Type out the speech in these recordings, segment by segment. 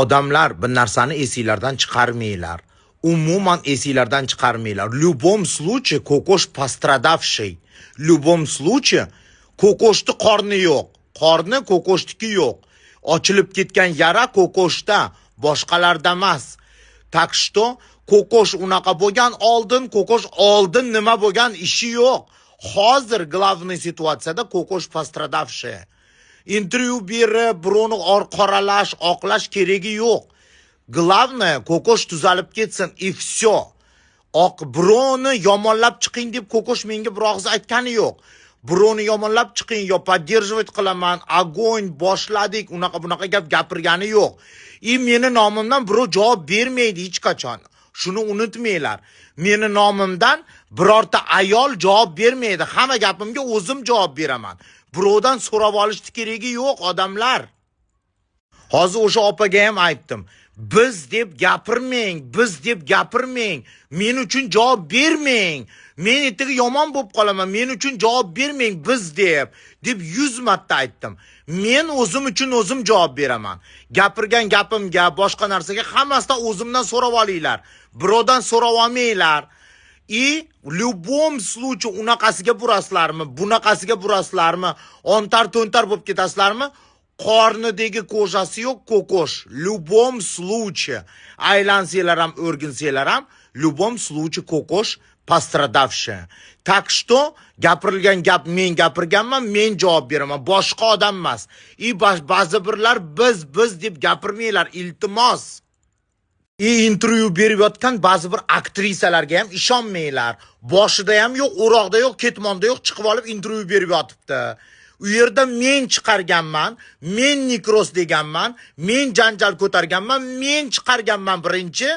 Odamlar bir narsani esinglardan chiqarmanglar. Umuman esinglardan chiqarmanglar. В любом случае ko'kosh пострадавший. В любом случае ko'koshni qorni yo'q. Qorni ko'koshniki yo'q. Ochilib ketgan yara ko'koshda, boshqalarda emas. Так что ko'kosh unaqa bo'lgan ko'kosh oldin nima bo'lgan ishi yo'q. Hozir главный situatsiyada ko'kosh пострадавший. Intervyu berib, birovni qoralash, oqlash keragi yo'q. Главное, ko'kosh tuzalib ketsin, и все. Birovni yomonlab chiqing deb ko'kosh menga bir og'iz aytgani yo'q. Birovni yomonlab chiqing, yo поддерживать qilaman, огонь boshladik, bunaqa gap gapirgani yo'q. Meni nomimdan birov javob bermaydi hech qachon. Shuni unutmanglar. Meni nomimdan birorta ayol javob bermaydi. Hamma gapimga o'zim javob beraman. Birovdan so'rab olishni keragi yo'q, odamlar. Hozir o'sha opaga ham aytdim. Biz deb gapirmang. Men uchun javob bermang. Men ertaga yomon bo'lib qolaman. Men uchun javob bermang biz deb 100 marta aytdim. Men o'zim uchun o'zim javob beraman. Gapirgan gapimga, boshqa narsaga hammasidan o'zimdan so'rab olinglar. Birovdan so'rab olmanglar. И в любом случае unaqasiga buraslarmi, bunaqasiga buraslarmi, ontar-to'ntar bo'lib ketasizlarmi? Qornidagi ko'shasi yo'q ko'kosh. В любом случае aylansanglar ham, o'rginsanglar ham, в любом случае ko'kosh пострадавшая. Так что gapirilgan gap men gapirganman, men javob beraman, boshqa odam emas. Ba'zi birlar biz deb gapirmanglar, iltimos. Intervyu berib yotgan ba'zi bir aktrisalarga ham ishonmanglar. Boshida ham yo'q, o'roqda yo'q, ketmonda yo'q, chiqib olib intervyu berib yotibdi. U yerda men chiqarganman, men nikros deganman, men janjal ko'targanman, men chiqarganman birinchi.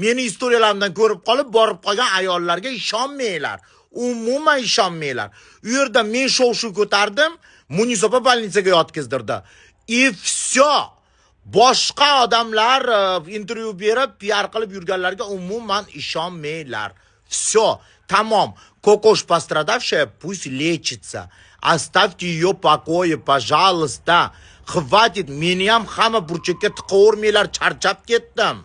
Meni istoriyalarimdan ko'rib qolib, borib qolgan ayollarga ishonmanglar. Umuman ishonmanglar. U yerda men shov-shuv ko'tardim, Munisopa больницаga yotkizdirdi. И все. Boshqa odamlar intervyu berib, PR qilib yurganlarga umuman ishonmanglar. Все, tamom. Ko'kosh пострадавшая, пусть лечится. Оставьте ее в покое, пожалуйста. Хватит, meni ham hamma burchakka tiqavermanglar, charchab ketdim.